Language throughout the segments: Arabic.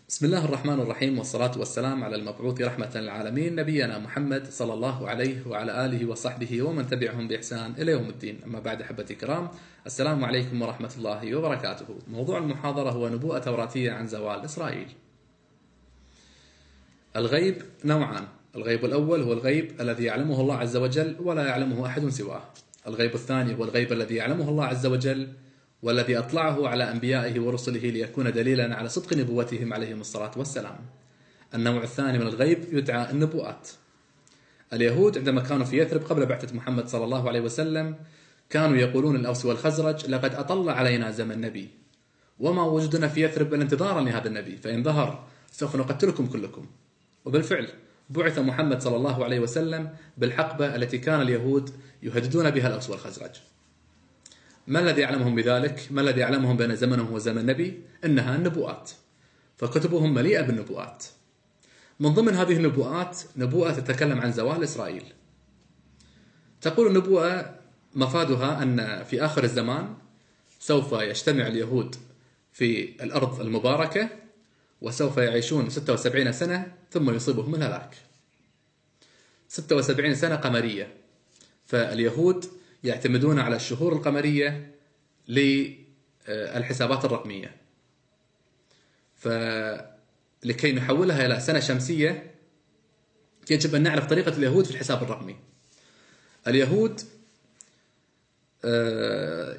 بسم الله الرحمن الرحيم، والصلاة والسلام على المبعوث رحمة للعالمين نبينا محمد صلى الله عليه وعلى آله وصحبه ومن تبعهم بإحسان إلى يوم الدين. أما بعد، أحبتي الكرام، السلام عليكم ورحمة الله وبركاته. موضوع المحاضرة هو نبوءة توراتية عن زوال إسرائيل. الغيب نوعان: الغيب الأول هو الغيب الذي يعلمه الله عز وجل ولا يعلمه أحد سواه. الغيب الثاني هو الغيب الذي يعلمه الله عز وجل والذي أطلعه على أنبيائه ورسله ليكون دليلا على صدق نبوتهم عليهم الصلاة والسلام. النوع الثاني من الغيب يدعى النبوءات. اليهود عندما كانوا في يثرب قبل بعثة محمد صلى الله عليه وسلم كانوا يقولون الأوس والخزرج: لقد أطل علينا زمن نبي، وما وجدنا في يثرب إلا انتظارا لهذا النبي، فإن ظهر سوف نقتلكم كلكم. وبالفعل بعث محمد صلى الله عليه وسلم بالحقبة التي كان اليهود يهددون بها الأوس والخزرج. ما الذي يعلمهم بذلك؟ ما الذي يعلمهم بأن زمنهم هو زمن النبي؟ إنها النبوءات، فكتبهم مليئة بالنبوءات. من ضمن هذه النبوءات نبوءة تتكلم عن زوال إسرائيل. تقول النبوءة مفادها أن في آخر الزمان سوف يجتمع اليهود في الأرض المباركة، وسوف يعيشون 76 سنة ثم يصيبهم الهلاك. 76 سنة قمرية، فاليهود يعتمدون على الشهور القمرية للحسابات الرقمية، فلكي نحولها إلى سنة شمسية يجب أن نعرف طريقة اليهود في الحساب الرقمي. اليهود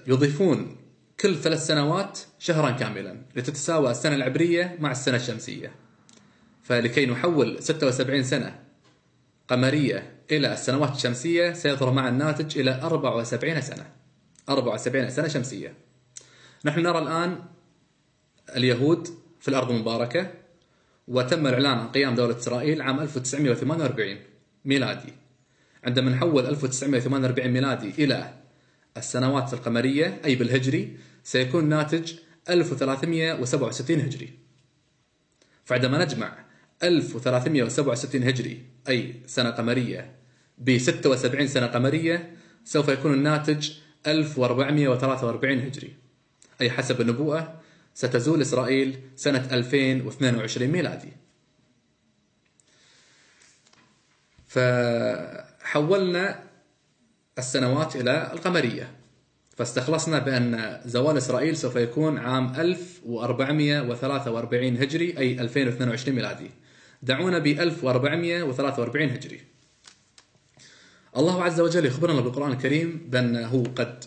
يضيفون كل 3 سنوات شهرا كاملا لتتساوى السنة العبرية مع السنة الشمسية، فلكي نحول 76 سنة قمرية إلى السنوات الشمسية سيظهر مع الناتج إلى 74 سنة، 74 سنة شمسية. نحن نرى الآن اليهود في الأرض المباركة، وتم الإعلان عن قيام دولة إسرائيل عام 1948 ميلادي. عندما نحول 1948 ميلادي إلى السنوات القمرية أي بالهجري سيكون ناتج 1367 هجري. فعندما نجمع 1367 هجري أي سنة قمرية ب 76 سنة قمرية سوف يكون الناتج 1443 هجري، أي حسب النبوءة ستزول إسرائيل سنة 2022 ميلادي. فحولنا السنوات إلى القمرية، فاستخلصنا بأن زوال إسرائيل سوف يكون عام 1443 هجري أي 2022 ميلادي. دعونا ب 1443 هجري. الله عز وجل يخبرنا بالقرآن الكريم بأنه قد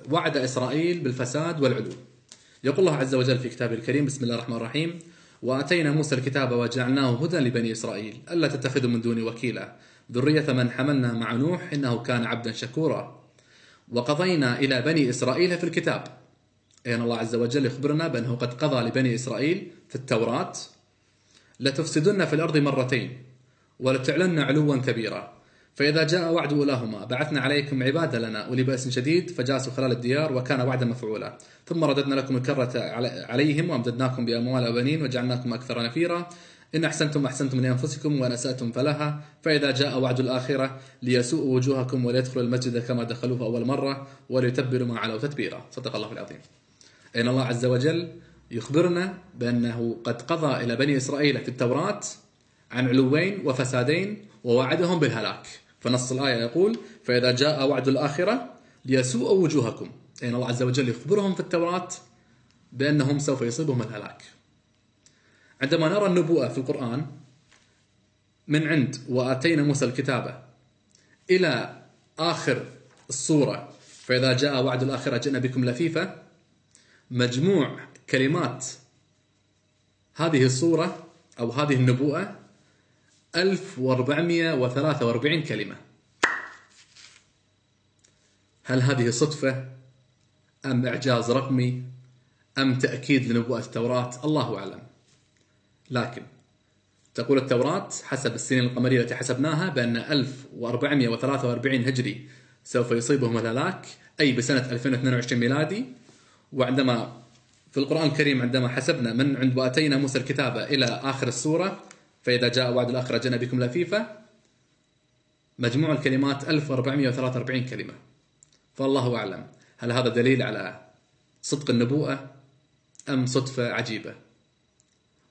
وعد إسرائيل بالفساد والعلو. يقول الله عز وجل في كتابه الكريم: بسم الله الرحمن الرحيم: وآتينا موسى الكتاب وجعلناه هدى لبني إسرائيل ألا تتخذوا من دوني وكيلا ذرية من حملنا مع نوح إنه كان عبدا شكورا وقضينا إلى بني إسرائيل في الكتاب. أن الله عز وجل يخبرنا بأنه قد قضى لبني إسرائيل في التوراة: لتفسدن في الأرض مرتين ولتعلن علوا كبيرا، فإذا جاء وعد أولاهما بعثنا عليكم عبادا لنا أولي بأس شديد فجاسوا خلال الديار وكان وعدا مفعولا، ثم رددنا لكم الكرة عليهم وأمددناكم بأموال وبنين وجعلناكم أكثر نفيرا، إن أحسنتم أحسنتم لأنفسكم وإن أسأتم فلها، فإذا جاء وعد الآخرة ليسوءوا وجوهكم وليدخلوا المسجد كما دخلوه أول مرة وليتبروا ما علوا تتبيرا. صدق الله العظيم. إن الله عز وجل يخبرنا بأنه قد قضى إلى بني إسرائيل في التوراة عن علوين وفسادين ووعدهم بالهلاك. فنص الآية يقول: فإذا جاء وعد الآخرة ليسوء وجوهكم. إن الله عز وجل يخبرهم في التوراة بأنهم سوف يصيبهم الهلاك. عندما نرى النبوءة في القرآن من عند وآتينا موسى الكتاب إلى آخر الصورة فإذا جاء وعد الآخرة جئنا بكم لفيفا، مجموع كلمات هذه الصورة أو هذه النبوءة 1443 كلمة. هل هذه صدفة أم إعجاز رقمي أم تأكيد لنبوءة التوراة؟ الله أعلم. لكن تقول التوراة حسب السنين القمرية التي حسبناها بأن 1443 هجري سوف يصيبهم الهلاك أي بسنة 2022 ميلادي. وعندما في القرآن الكريم عندما حسبنا من عند وآتينا موسى الكتاب إلى آخر السورة فإذا جاء وعد الآخرة جئنا بكم لفيفا، مجموع الكلمات 1443 كلمة. فالله أعلم هل هذا دليل على صدق النبوءة أم صدفة عجيبة؟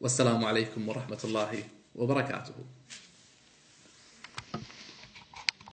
والسلام عليكم ورحمة الله وبركاته.